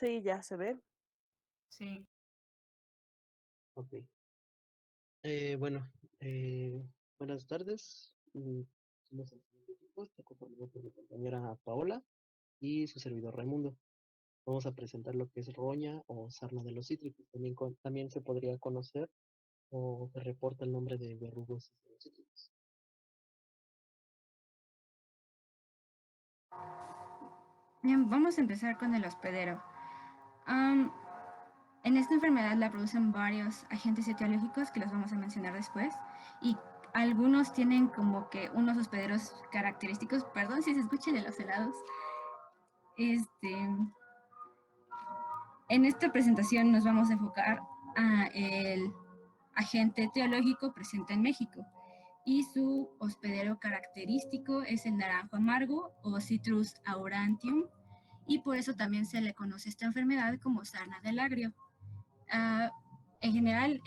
Sí, ya se ve. Sí. Ok. Bueno, buenas tardes. Somos el siguiente equipo, está conformado por mi compañera Paola y su servidor Raimundo. Vamos a presentar lo que es roña o sarna de los cítricos. También se podría conocer o se reporta el nombre de verrugosis de los cítricos. Bien, vamos a empezar con el hospedero. Am, en esta enfermedad la producen varios agentes etiológicos que los vamos a mencionar después y algunos tienen como que unos hospederos característicos, perdón si se escuchan en los helados. Este, en esta presentación nos vamos a enfocar a el agente etiológico presente en México y su hospedero característico es el naranjo amargo o Citrus aurantium y por eso también se le conoce esta enfermedad como sarna del agrio. Ah, en general,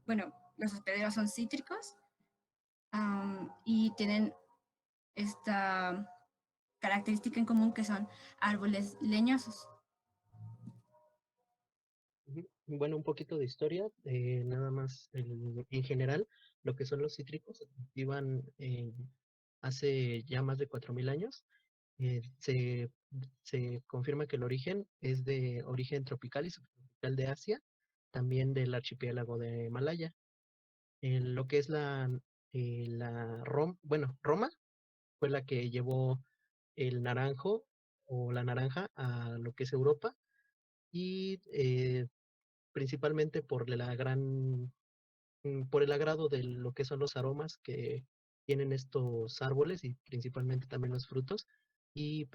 bueno, los hospederos son cítricos y tienen esta característica en común que son árboles leñosos. Bueno, un poquito de historia, nada más en general, lo que son los cítricos se cultivan hace ya más de 4000 años. Eh, se, Se confirma que el origen es de origen tropical y subtropical de Asia, también del archipiélago de Malaya. Lo que es Roma fue la que llevó el naranjo o la naranja a lo que es Europa y principalmente por el agrado de lo que son los aromas que tienen estos árboles y principalmente también los frutos y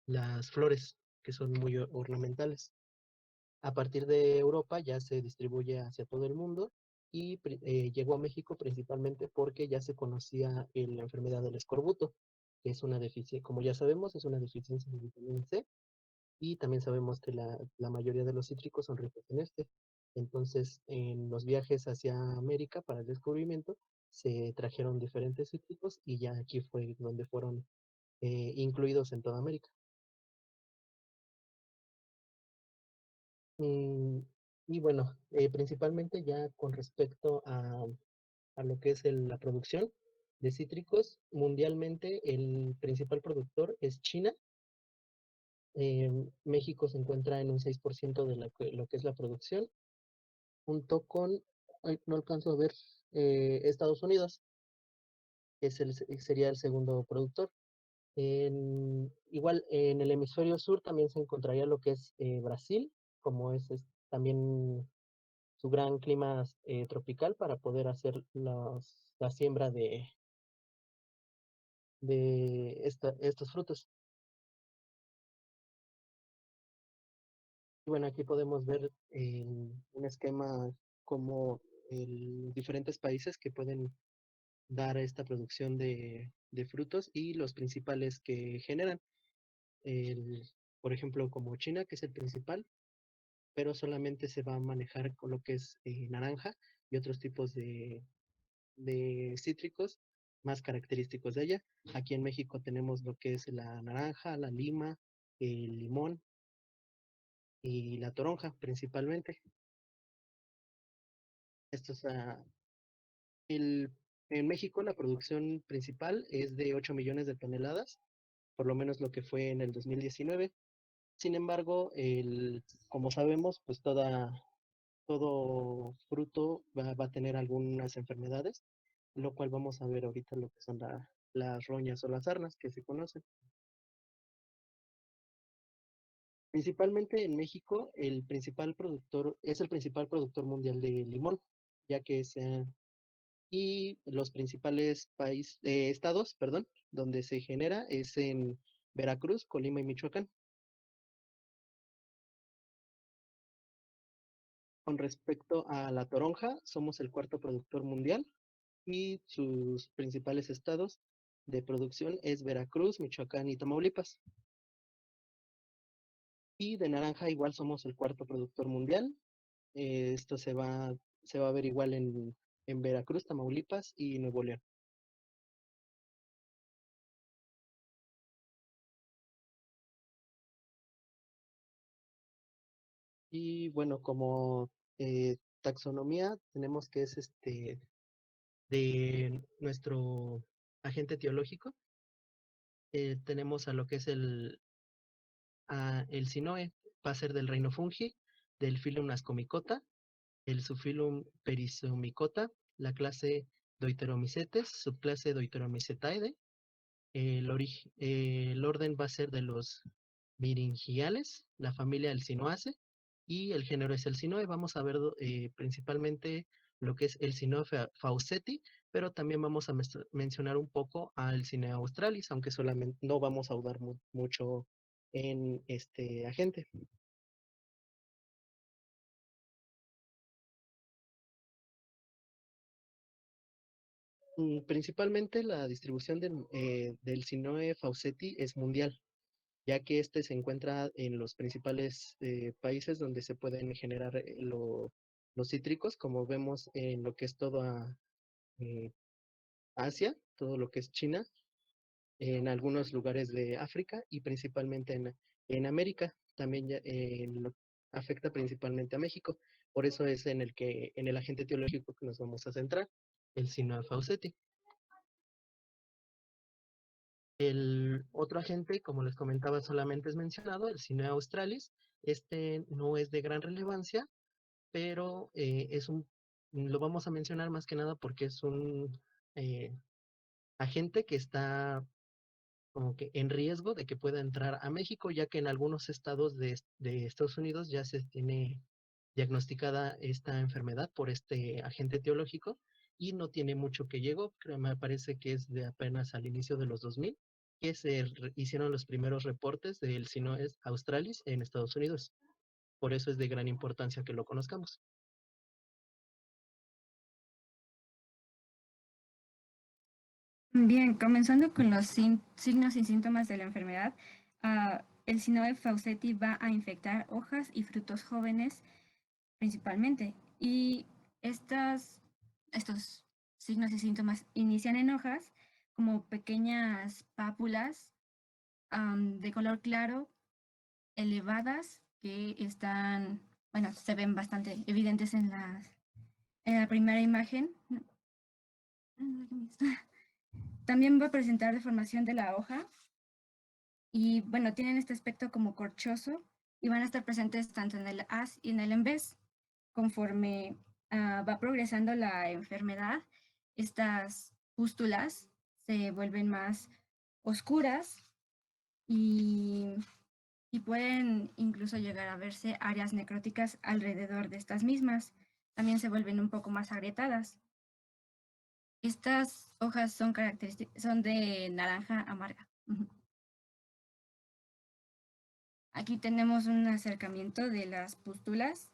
las flores que son muy ornamentales. A partir de Europa ya se distribuye hacia todo el mundo y llegó a México principalmente porque ya se conocía la enfermedad del escorbuto, que es una deficiencia, como ya sabemos, es una deficiencia de vitamina C y también sabemos que la mayoría de los cítricos son ricos en este. Entonces, en los viajes hacia América para el descubrimiento, se trajeron diferentes cítricos y ya aquí fue donde fueron incluidos en toda América. Mm, y bueno, principalmente ya con respecto a lo que es la producción de cítricos, mundialmente el principal productor es China. México se encuentra en un 6% de lo que es la producción, junto con, ay, no alcanzo a ver, Estados Unidos, que sería el segundo productor. Igual en el hemisferio sur también se encontraría lo que es Brasil, como es también su gran clima tropical para poder hacer la siembra de estos frutos. Y bueno, aquí podemos ver un esquema como diferentes países que pueden dar esta producción de frutos y los principales que generan. El, por ejemplo, como China, que es el principal, pero solamente se va a manejar con lo que es naranja y otros tipos de cítricos más característicos de ella. Aquí en México tenemos lo que es la naranja, la lima, el limón y la toronja principalmente. Esto es, el, en México la producción principal es de 8 millones de toneladas, por lo menos lo que fue en el 2019. Sin embargo, como sabemos, pues todo fruto va a tener algunas enfermedades, lo cual vamos a ver ahorita lo que son las roñas o las sarnas que se conocen. Principalmente en México, es el principal productor mundial de limón, ya que y los principales estados, perdón, donde se genera es en Veracruz, Colima y Michoacán. Con respecto a la toronja, somos el cuarto productor mundial y sus principales estados de producción es Veracruz, Michoacán y Tamaulipas. Y de naranja igual somos el cuarto productor mundial. Esto se va a ver igual en Veracruz, Tamaulipas y Nuevo León. Y bueno, como taxonomía tenemos que es de nuestro agente etiológico. Tenemos a lo que es el Sinoe, va a ser del reino Fungi, del filum Nascomycota, el subfilum Perizomycota, la clase Deuteromycetes, subclase Deuteromycetae. El orden va a ser de los miringiales, la familia Elcinoaceae, y el género es Elcinoe. Vamos a ver principalmente lo que es Elcinoe fauceti, pero también vamos a mencionar un poco a Elcinea australis, aunque solamente no vamos a ahondar mucho en este agente. Principalmente la distribución del Sinoe fauceti es mundial, ya que este se encuentra en los principales países donde se pueden generar los cítricos, como vemos en lo que es toda eh, Asia, todo lo que es China, en algunos lugares de África y principalmente en América. También afecta principalmente a México. Por eso es en el agente teológico que nos vamos a centrar, el Sinoa fauceti. El otro agente, como les comentaba, solamente es mencionado, el Sinoa australis. Este no es de gran relevancia, pero lo vamos a mencionar más que nada porque es un eh, agente que está como que en riesgo de que pueda entrar a México, ya que en algunos estados de Estados Unidos ya se tiene diagnosticada esta enfermedad por este agente etiológico y no tiene mucho que llegó, creo, me parece que es de apenas al inicio de los 2000 que hicieron los primeros reportes del Sinoes australis en Estados Unidos. Por eso es de gran importancia que lo conozcamos. Bien, comenzando con los signos y síntomas de la enfermedad, el Sinoe fauceti va a infectar hojas y frutos jóvenes principalmente. Y estos signos y síntomas inician en hojas como pequeñas pápulas de color claro, elevadas, que están, bueno, se ven bastante evidentes en la primera imagen. También va a presentar deformación de la hoja y bueno, tienen este aspecto como corchoso y van a estar presentes tanto en el as y en el en vez. Conforme va progresando la enfermedad, estas pústulas se vuelven más oscuras y, y pueden incluso llegar a verse áreas necróticas alrededor de estas mismas. También se vuelven un poco más agrietadas. Estas hojas son de naranja amarga. Aquí tenemos un acercamiento de las pústulas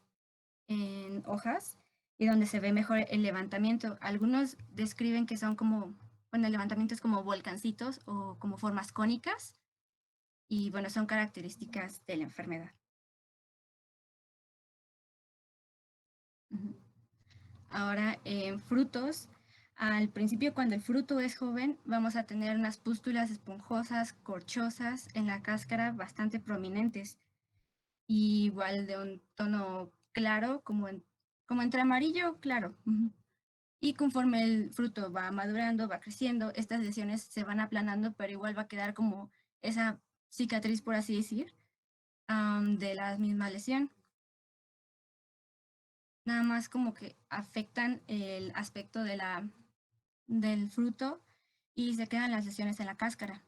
en hojas y donde se ve mejor el levantamiento. Algunos describen que son como, bueno, el levantamiento es como volcancitos o como formas cónicas y bueno, son características de la enfermedad. Ahora, en frutos, al principio cuando el fruto es joven, vamos a tener unas pústulas esponjosas, corchosas en la cáscara bastante prominentes, y igual de un tono claro, como entre amarillo claro. Y conforme el fruto va madurando, va creciendo, estas lesiones se van aplanando, pero igual va a quedar como esa cicatriz, por así decir, de la misma lesión. Nada más como que afectan el aspecto del fruto y se quedan las lesiones en la cáscara.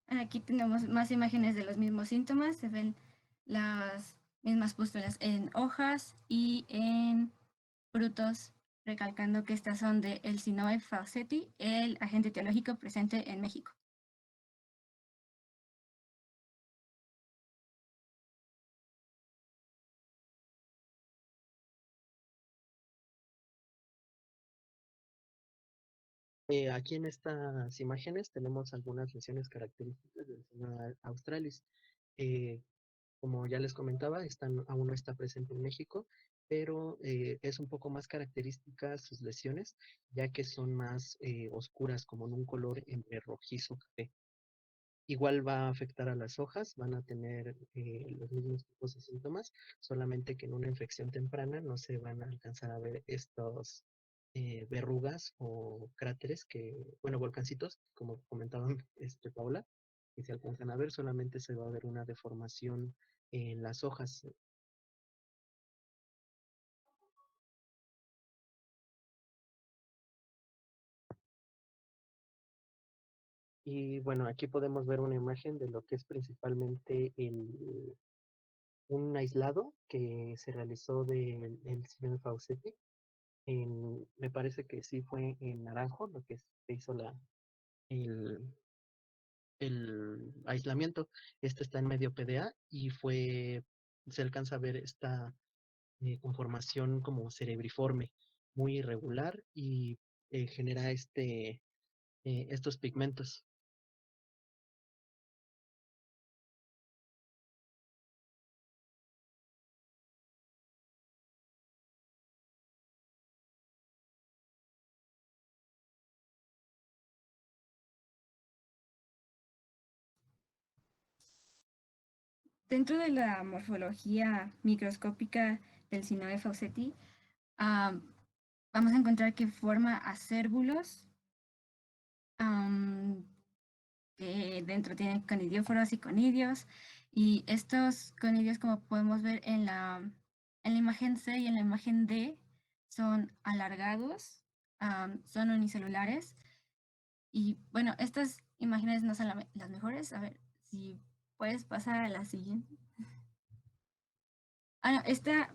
Aquí tenemos más imágenes de los mismos síntomas. Se ven las mismas pústulas en hojas y en frutos, recalcando que estas son de Elcinoe fauceti, el agente etiológico presente en México. Aquí en estas imágenes tenemos algunas lesiones características del Sinoa australis. Eh, Como ya les comentaba, aún no está presente en México. pero es un poco más característica sus lesiones, ya que son más oscuras, como en un color entre rojizo café. Igual va a afectar a las hojas, van a tener los mismos tipos de síntomas, solamente que en una infección temprana no se van a alcanzar a ver estos verrugas o cráteres que, bueno, volcancitos, como comentaban Paula, que se alcanzan a ver, solamente se va a ver una deformación en las hojas. Y bueno, aquí podemos ver una imagen de lo que es principalmente un aislado que se realizó del señor Faucetti. Me parece que sí fue en Naranjo lo que se hizo el, el aislamiento. Este está en medio PDA y se alcanza a ver esta conformación como cerebriforme, muy irregular y genera estos pigmentos. Dentro de la morfología microscópica del Sinoe fauceti, ah, vamos a encontrar que forma acérbulos, que dentro tienen conidioforos y conidios, y estos conidios, como podemos ver en la imagen C y en la imagen D, son alargados, son unicelulares, y bueno, estas imágenes no son las mejores. A ver si puedes pasar a la siguiente. No, este,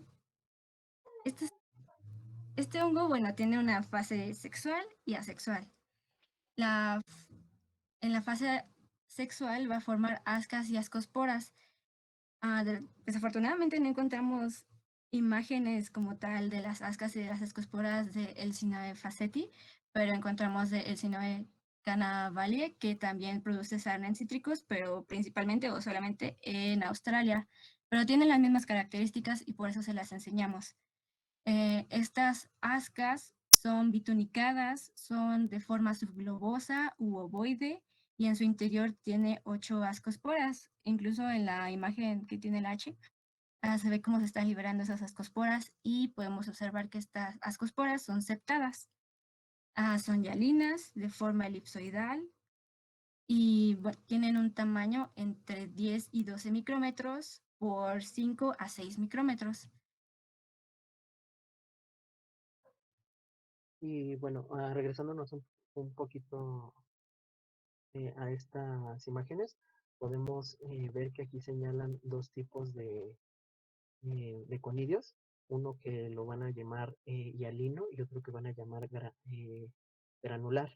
este hongo, bueno, tiene una fase sexual y asexual. La, en la fase sexual va a formar ascas y ascosporas. Desafortunadamente no encontramos imágenes como tal de las ascas y de las ascosporas del Sinoe fauceti, pero encontramos el Sinoe cannavalia, que también produce sarna en cítricos, pero principalmente o solamente en Australia. Pero tienen las mismas características y por eso se las enseñamos. Estas ascas son bitunicadas, son de forma subglobosa u ovoide, y en su interior tiene 8 ascosporas. Incluso en la imagen que tiene el H, se ve cómo se están liberando esas ascosporas, y podemos observar que estas ascosporas son septadas. Son hialinas de forma elipsoidal y bueno, tienen un tamaño entre 10 y 12 micrómetros por 5 a 6 micrómetros. Y bueno, regresándonos un poquito a estas imágenes, podemos ver que aquí señalan dos tipos de conidios, uno que lo van a llamar hialino y otro que van a llamar granular.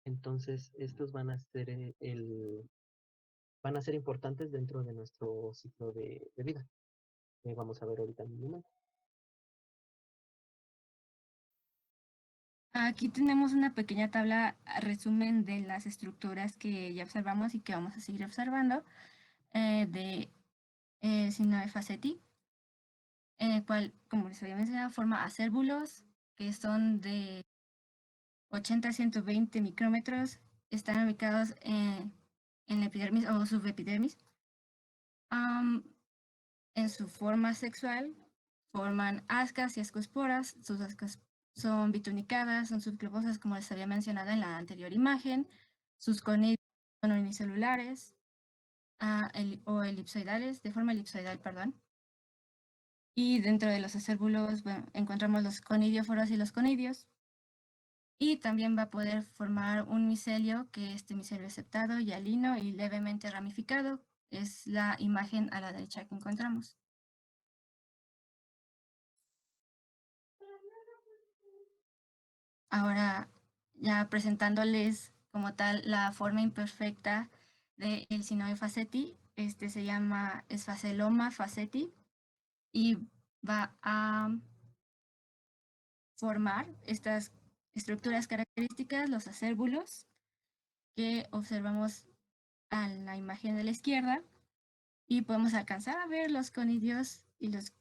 Entonces, estos van a ser importantes dentro de nuestro ciclo de vida. Vamos a ver ahorita en un momento. Aquí tenemos una pequeña tabla resumen de las estructuras que ya observamos y que vamos a seguir observando de Sinoe fauceti, en el cual, como les había mencionado, forma acérbulos que son de 80 a 120 micrómetros, están ubicados en la epidermis o subepidermis. En su forma sexual forman ascas y ascosporas. Sus ascas son bitunicadas, son subglobosas, como les había mencionado en la anterior imagen. Sus conidios son unicelulares o elipsoidales, de forma elipsoidal, perdón. Y dentro de los acérbulos, bueno, encontramos los conidioforos y los conidios. Y también va a poder formar un micelio, que este micelio es septado, hialino y levemente ramificado. Es la imagen a la derecha que encontramos. Ahora, ya presentándoles como tal la forma imperfecta del Sinoe fauceti, este se llama Esfaceloma fauceti y va a formar estas estructuras características, los acérbulos, que observamos en la imagen de la izquierda, y podemos alcanzar a ver los conidios y los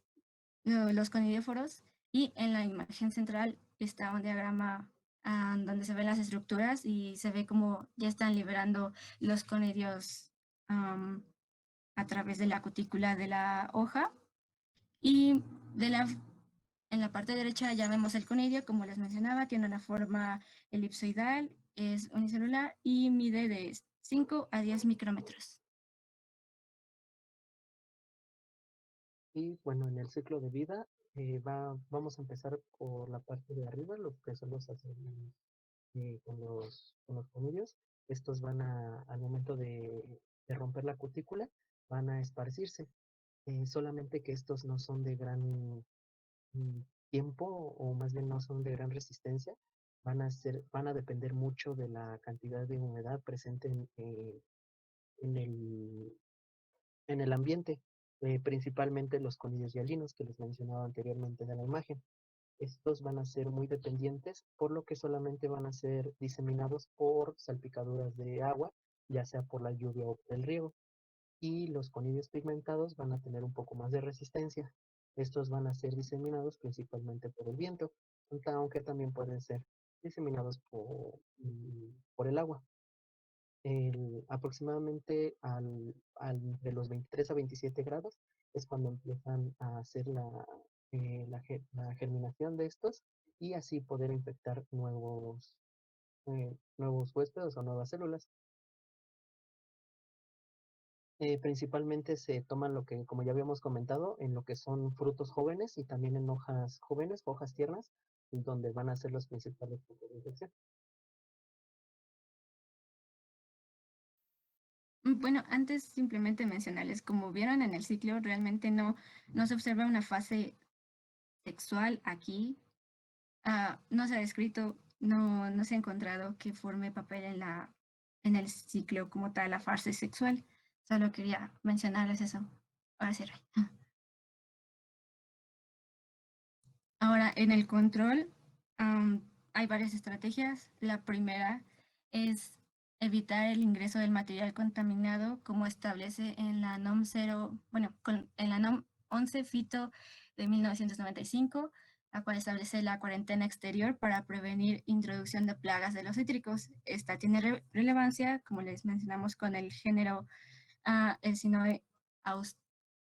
los conidíforos, y en la imagen central está un diagrama donde se ven las estructuras y se ve cómo ya están liberando los conidios a través de la cutícula de la hoja. Y en la parte derecha ya vemos el conidio, como les mencionaba, tiene una forma elipsoidal, es unicelular y mide de 5 a 10 micrómetros. Y bueno, en el ciclo de vida vamos a empezar por la parte de arriba, lo que son los acerinos con los colmillos. Estos al momento de romper la cutícula, van a esparcirse. Solamente que estos no son de gran mm, tiempo, o más bien no son de gran resistencia. Van a depender mucho de la cantidad de humedad presente en en el ambiente, principalmente los conillos hialinos que les mencionaba anteriormente de la imagen. Estos van a ser muy dependientes, por lo que solamente van a ser diseminados por salpicaduras de agua, ya sea por la lluvia o por el riego. Y los conillos pigmentados van a tener un poco más de resistencia. Estos van a ser diseminados principalmente por el viento, aunque también pueden ser diseminados por el agua. Aproximadamente de los 23 a 27 grados es cuando empiezan a hacer la germinación de estos, y así poder infectar nuevos huéspedes o nuevas células. Principalmente se toman lo que, como ya habíamos comentado, en lo que son frutos jóvenes y también en hojas jóvenes, hojas tiernas, donde van a ser los principales focos de infección. Bueno, antes simplemente mencionarles, como vieron en el ciclo, realmente no se observa una fase sexual aquí. No se ha descrito, no se ha encontrado que forme papel en el ciclo como tal la fase sexual. Solo quería mencionarles eso. Ahora sí, Ray. Ahora, en el control hay varias estrategias. La primera es evitar el ingreso del material contaminado, como establece en la NOM 0, bueno, en la NOM 11 FITO de 1995, la cual establece la cuarentena exterior para prevenir introducción de plagas de los cítricos. Esta tiene relevancia, como les mencionamos, con el género el Sinoe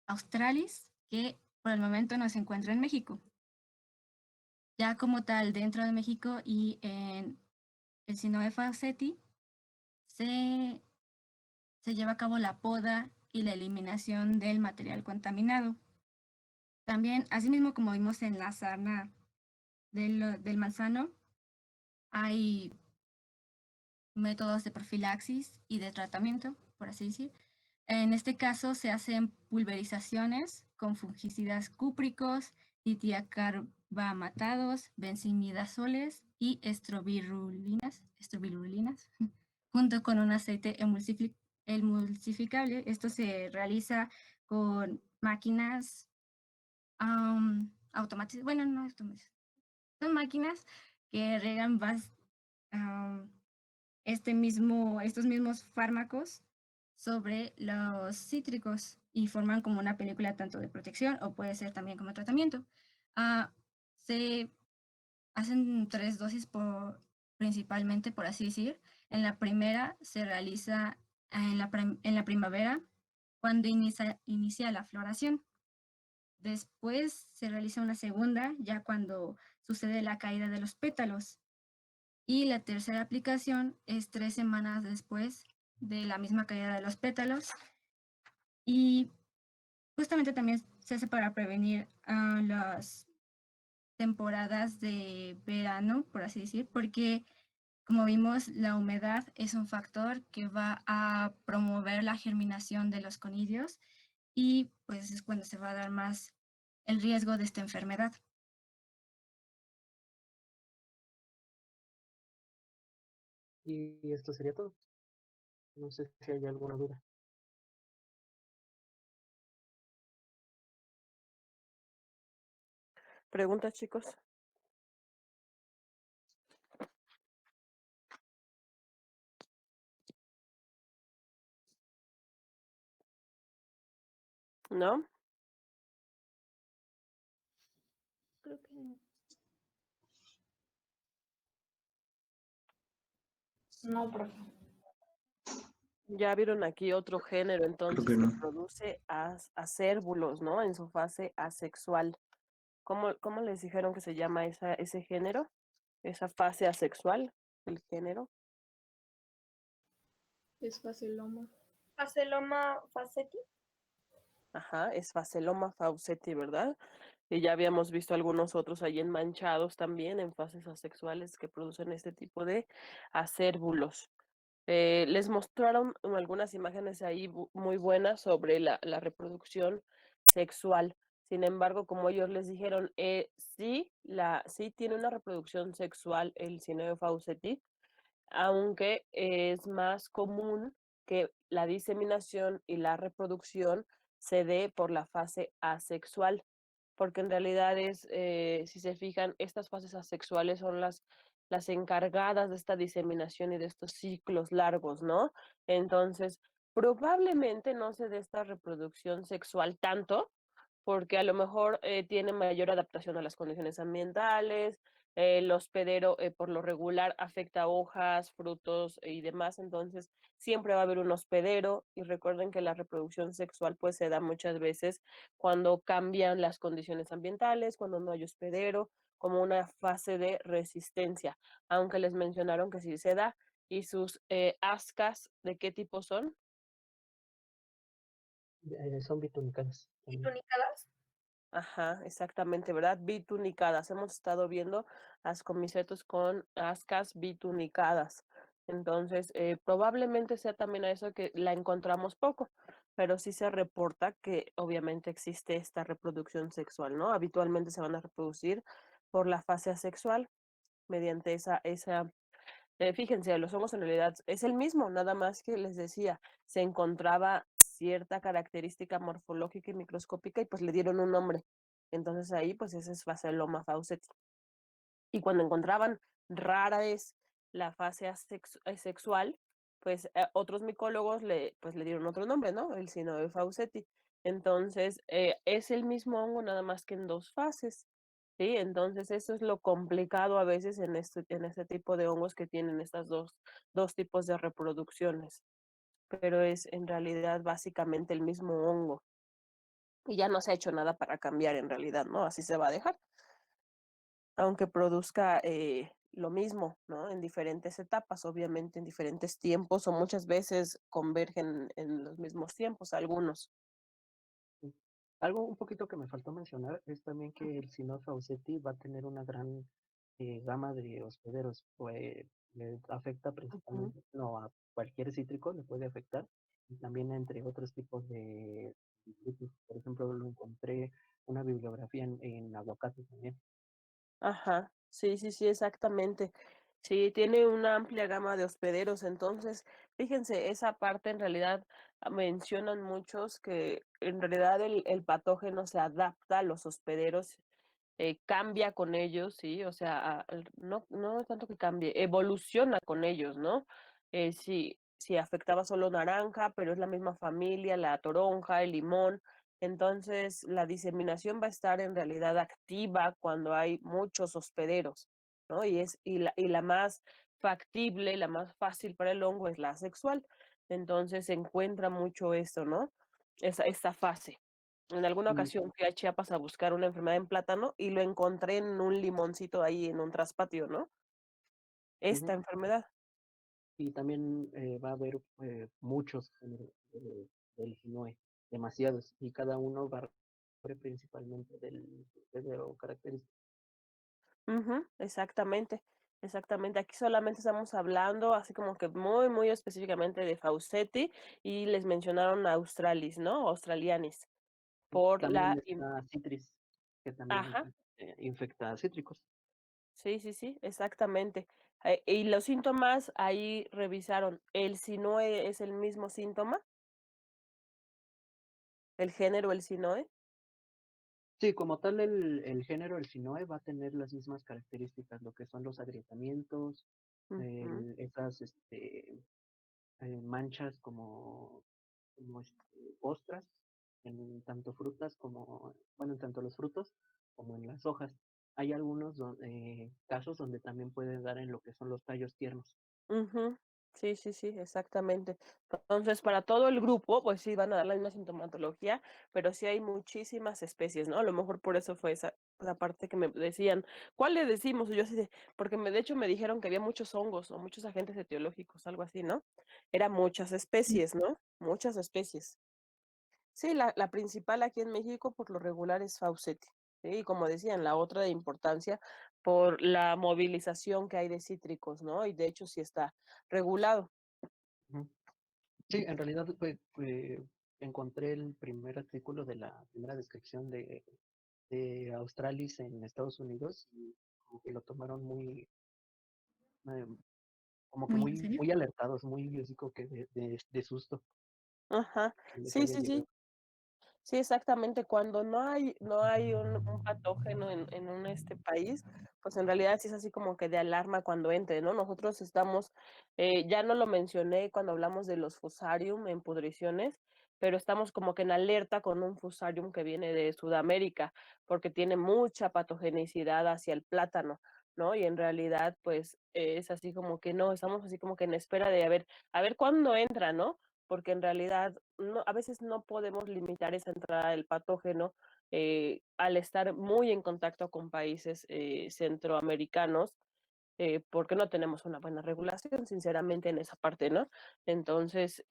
australis, que por el momento no se encuentra en México. Ya como tal, dentro de México y en el Sinoe falcetti se, se lleva a cabo la poda y la eliminación del material contaminado. También, asimismo como vimos en la sarna del manzano, hay métodos de profilaxis y de tratamiento, por así decir. En este caso se hacen pulverizaciones con fungicidas cúpricos, titiacarbamatados, benzimidazoles y estrobirulinas, junto con un aceite emulsificable. Esto se realiza con máquinas automatizadas, bueno, no automatizadas, son máquinas que regan estos mismos fármacos sobre los cítricos y forman como una película tanto de protección o puede ser también como tratamiento. Se hacen 3 dosis principalmente, por así decir. En la primera se realiza en la primavera, cuando inicia la floración. Después se realiza una segunda, ya cuando sucede la caída de los pétalos. Y la tercera aplicación es 3 semanas después de la misma caída de los pétalos. Y justamente también se hace para prevenir las temporadas de verano, por así decir, porque como vimos, la humedad es un factor que va a promover la germinación de los conidios y pues es cuando se va a dar más el riesgo de esta enfermedad. Y esto sería todo. No sé si hay alguna duda. ¿Preguntas, chicos? ¿No? No, profe. Ya vieron aquí otro género, Creo entonces, que que no. produce acérbulos, ¿no? En su fase asexual. ¿Cómo les dijeron que se llama ese género? Esa fase asexual, el género. Es faciloma. Faciloma faceti. Ajá, es Facelloma fawcettii, ¿verdad? Y ya habíamos visto algunos otros ahí enmanchados también en fases asexuales que producen este tipo de acérbulos. Les mostraron algunas imágenes ahí muy buenas sobre la reproducción sexual. Sin embargo, como ellos les dijeron, sí tiene una reproducción sexual el Cineo fawcettii, aunque es más común que la diseminación y la reproducción se dé por la fase asexual, porque en realidad si se fijan, estas fases asexuales son las encargadas de esta diseminación y de estos ciclos largos, ¿no? Entonces, probablemente no se dé esta reproducción sexual tanto, porque a lo mejor tiene mayor adaptación a las condiciones ambientales, el hospedero por lo regular afecta hojas, frutos y demás, entonces siempre va a haber un hospedero y recuerden que la reproducción sexual pues se da muchas veces cuando cambian las condiciones ambientales, cuando no hay hospedero, como una fase de resistencia, aunque les mencionaron que sí se da. ¿Y sus ascas de qué tipo son? Son bitunicadas Y también. tunicadas. Ajá, exactamente, ¿verdad? Bitunicadas. Hemos estado viendo ascomicetos con ascas bitunicadas. Entonces, probablemente sea también a eso que la encontramos poco, pero sí se reporta que obviamente existe esta reproducción sexual, ¿no? Habitualmente se van a reproducir por la fase asexual mediante fíjense, los hongos en realidad es el mismo, nada más que les decía, se encontraba cierta característica morfológica y microscópica y pues le dieron un nombre. Entonces ahí pues ese es Facelloma fawcettii. Y cuando encontraban rara vez la fase asexual, pues otros micólogos pues, le dieron otro nombre, ¿no? El Cynoe fawcettii. Entonces es el mismo hongo nada más que en dos fases. ¿Sí? Entonces eso es lo complicado a veces en este tipo de hongos que tienen estas dos tipos de reproducciones, pero es en realidad básicamente el mismo hongo y ya no se ha hecho nada para cambiar en realidad, ¿no? Así se va a dejar, aunque produzca lo mismo, ¿no? En diferentes etapas, obviamente en diferentes tiempos o muchas veces convergen en los mismos tiempos algunos. Algo un poquito que me faltó mencionar es también que el Sinor Fawcettii va a tener una gran gama de hospederos, pues le afecta Ujú. principalmente, no a cualquier cítrico le puede afectar, y también entre otros tipos de frutos. Por ejemplo, lo encontré una bibliografía en aguacate también. Ajá, sí, sí, sí, exactamente. Sí, tiene una amplia gama de hospederos, entonces, fíjense, esa parte en realidad mencionan muchos que en realidad el patógeno se adapta a los hospederos, cambia con ellos, sí, o sea, no es tanto que cambie, evoluciona con ellos, ¿no? Si afectaba solo naranja, pero es la misma familia, la toronja, el limón, entonces, la diseminación va a estar en realidad activa cuando hay muchos hospederos, ¿no? Y la más factible, la más fácil para el hongo es la sexual. Entonces, se encuentra mucho esto, ¿no? Esta fase. En alguna Y, ocasión fui a Chiapas a buscar una enfermedad en plátano y lo encontré en un limoncito ahí en un traspatio, ¿no? Esta ujú, enfermedad. y también va a haber muchos géneros del Ginoe, demasiados, y cada uno va a requerir principalmente del hospedero característico. Ujú, exactamente, exactamente. Aquí solamente estamos hablando así como que muy, muy específicamente de Fawcettii y les mencionaron Australis, ¿no? Australianis, por También está Citris, que también Ajá, infecta a cítricos. sí, sí, sí, exactamente. Y los síntomas ahí revisaron, ¿el Sinoe es el mismo síntoma? ¿El género, el Sinoe? Sí, como tal, el género, el Sinoe, va a tener las mismas características, lo que son los agrietamientos, Ujú, esas manchas como ostras, en tanto frutas como, bueno, en tanto los frutos como en las hojas. Hay algunos casos donde también puede dar en lo que son los tallos tiernos. ujú. Sí, sí, sí, exactamente. Entonces, para todo el grupo, pues sí van a dar la misma sintomatología, pero sí hay muchísimas especies, ¿no? A lo mejor por eso fue esa la parte que me decían, ¿cuál le decimos? Y yo así de, porque de hecho me dijeron que había muchos hongos o muchos agentes etiológicos, algo así, ¿no? Eran muchas especies, ¿no? Muchas especies. Sí, la principal aquí en México por lo regular es Faucetti. ¿Sí? Y como decían, la otra de importancia por la movilización que hay de cítricos, ¿no? Y de hecho sí está regulado. Ujú. Sí, en realidad encontré el primer artículo de la primera descripción de Australis en Estados Unidos y como que lo tomaron muy, eh, como que Muy en serio. muy alertados, muy así como que de susto Ajá, que les sí, había sí, sí. llegado. Sí, exactamente. Cuando no hay un patógeno en un país, pues en realidad sí es así como que de alarma cuando entre, ¿no? Nosotros estamos, ya no lo mencioné cuando hablamos de los fusarium en pudriciones, pero estamos como que en alerta con un fusarium que viene de Sudamérica, porque tiene mucha patogenicidad hacia el plátano, ¿no? Y en realidad, pues es así como que no, estamos así como que en espera de a ver cuándo entra, ¿no? Porque en realidad no, a veces no podemos limitar esa entrada del patógeno al estar muy en contacto con países centroamericanos, porque no tenemos una buena regulación, sinceramente, en esa parte, ¿no? Entonces,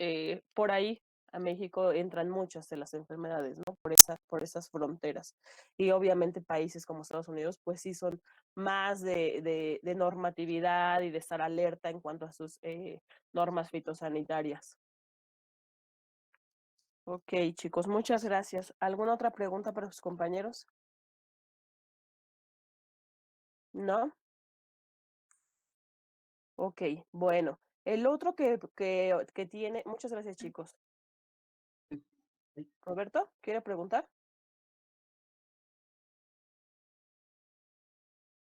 por ahí a México entran muchas de las enfermedades, ¿no? Por esas fronteras. Y obviamente países como Estados Unidos, pues sí son más de normatividad y de estar alerta en cuanto a sus normas fitosanitarias. Ok, chicos, muchas gracias. ¿Alguna otra pregunta para sus compañeros? ¿No? Ok, bueno. El otro que tiene, muchas gracias, chicos. Sí, Roberto, ¿quiere preguntar?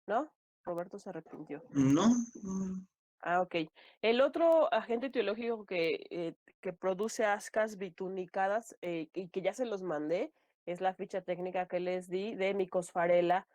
¿No? Roberto se arrepintió. No, no, Ah, ok. El otro agente etiológico que produce ascas bitunicadas y que ya se los mandé es la ficha técnica que les di de Mycosfarela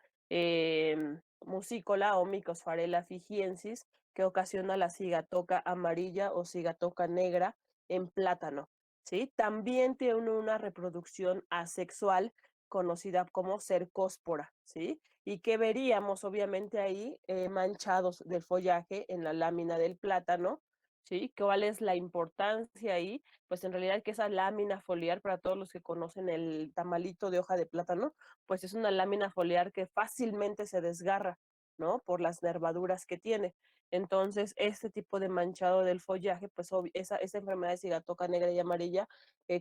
musicola o Mycosfarela fijiensis, que ocasiona la cigatoca amarilla o cigatoca negra en plátano. ¿Sí? También tiene una reproducción asexual conocida como cercóspora, ¿sí? Y que veríamos obviamente ahí manchados del follaje en la lámina del plátano, ¿sí? ¿Cuál es la importancia ahí? Pues en realidad que esa lámina foliar, para todos los que conocen el tamalito de hoja de plátano, pues es una lámina foliar que fácilmente se desgarra, ¿no? Por las nervaduras que tiene. Entonces, este tipo de manchado del follaje, pues esa enfermedad de cigatoca negra y amarilla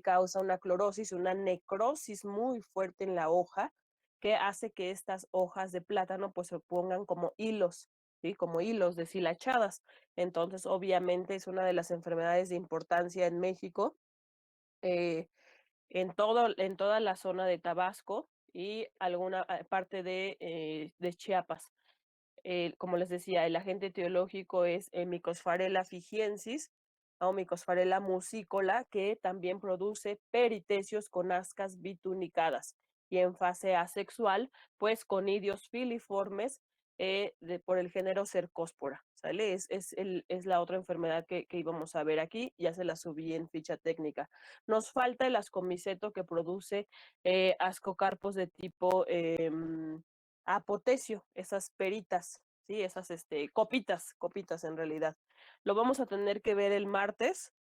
causa una clorosis, una necrosis muy fuerte en la hoja, que hace que estas hojas de plátano pues se pongan como hilos, ¿sí? Como hilos deshilachadas. Entonces, obviamente es una de las enfermedades de importancia en México, eh, en toda la zona de Tabasco y alguna parte de Chiapas. Como les decía, el agente etiológico es Mycosfarela fijiensis o Mycosfarela musicola, que también produce peritecios con ascas bitunicadas. Y en fase asexual, pues conidios filiformes por el género Cercospora. ¿Sale? Es la otra enfermedad que íbamos a ver aquí, ya se la subí en ficha técnica. Nos falta el ascomiceto que produce ascocarpos de tipo apotecio, esas peritas, ¿sí? Esas copitas en realidad. Lo vamos a tener que ver el martes,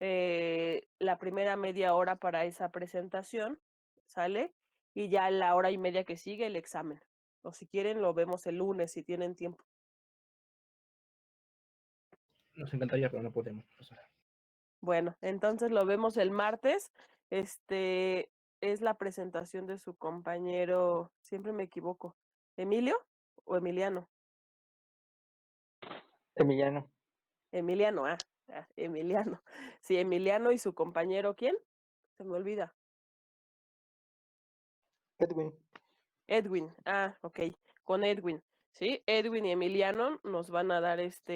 la primera media hora para esa presentación, ¿sale? Y ya la hora y media que sigue el examen. O si quieren, lo vemos el lunes si tienen tiempo. Nos encantaría, pero no podemos, profesora. Bueno, entonces lo vemos el martes. Este es la presentación de su compañero, siempre me equivoco, ¿Emilio o Emiliano? Emiliano. Emiliano, Emiliano. Sí, Emiliano y su compañero, ¿quién? Se me olvida. Edwin. Edwin, ok, con Edwin. Sí, Edwin y Emiliano nos van a dar esa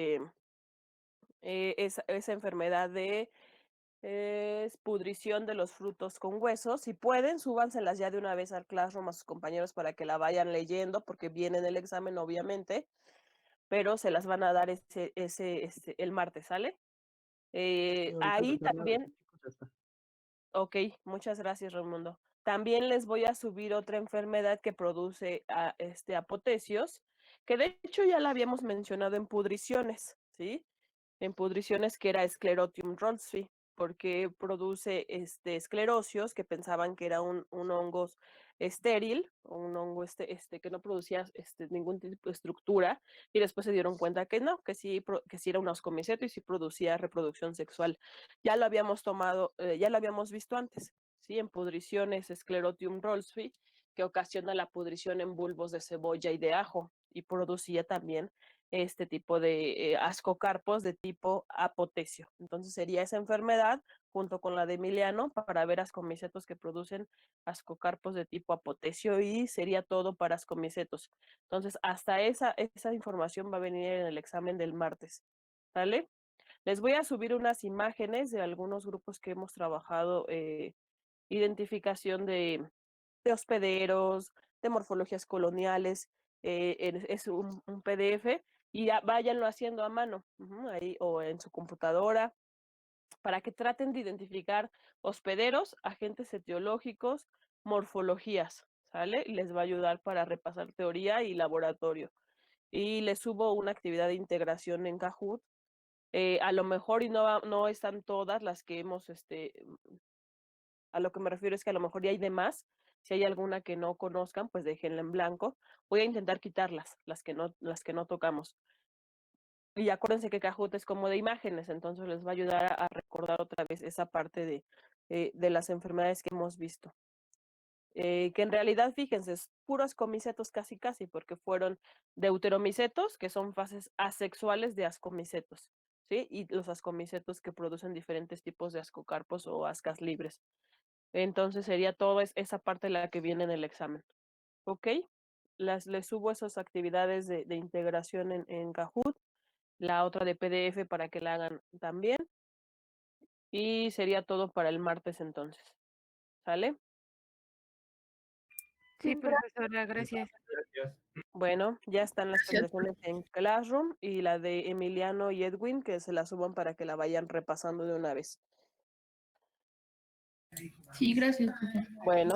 enfermedad de pudrición de los frutos con huesos. Si pueden, súbanselas ya de una vez al Classroom a sus compañeros para que la vayan leyendo, porque viene en el examen, obviamente, pero se las van a dar el martes, ¿sale? Sí, ahorita Ahí sacarla, también, chicos, ya está. ok, muchas gracias, Raimundo. También les voy a subir otra enfermedad que produce apotecios, que de hecho ya la habíamos mencionado en pudriciones, ¿sí? En pudriciones que era Sclerotium rholsii, porque produce esclerosios que pensaban que era un hongo estéril, un hongo que no producía ningún tipo de estructura, y después se dieron cuenta que no, que sí era un ascomiceto y sí producía reproducción sexual. Ya lo habíamos ya lo habíamos visto antes, ¿sí? En pudriciones Sclerotium rholsii, que ocasiona la pudrición en bulbos de cebolla y de ajo, y producía también este tipo de ascocarpos de tipo apotecio. Entonces sería esa enfermedad junto con la de Emiliano para ver ascomicetos que producen ascocarpos de tipo apotecio, y sería todo para ascomicetos. Entonces hasta esa información va a venir en el examen del martes. ¿Vale? Les voy a subir unas imágenes de algunos grupos que hemos trabajado, identificación de hospederos, de morfologías coloniales, es un PDF, y ya váyanlo haciendo a mano, ahí o en su computadora, para que traten de identificar hospederos, agentes etiológicos, morfologías, ¿sale? Y les va a ayudar para repasar teoría y laboratorio. Y les subo una actividad de integración en Kahoot. A lo mejor y no están todas las que hemos a lo que me refiero es que a lo mejor ya hay de más. Si hay alguna que no conozcan, pues déjenla en blanco. Voy a intentar quitarlas, las que no tocamos. Y acuérdense que Kahoot es como de imágenes, entonces les va a ayudar a recordar otra vez esa parte de las enfermedades que hemos visto. Que en realidad, fíjense, es puros comicetos casi casi, porque fueron deuteromicetos, que son fases asexuales de ascomicetos, ¿sí? Y los ascomicetos que producen diferentes tipos de ascocarpos o ascas libres. Entonces sería toda esa parte la que viene en el examen. ¿Ok? Les subo esas actividades de integración en Kahoot, la otra de PDF para que la hagan también. Y sería todo para el martes entonces. ¿Sale? Sí, profesora, gracias. Gracias. Bueno, ya están las presentaciones en Classroom y la de Emiliano y Edwin, que se la suban para que la vayan repasando de una vez. Sí, gracias. Bueno.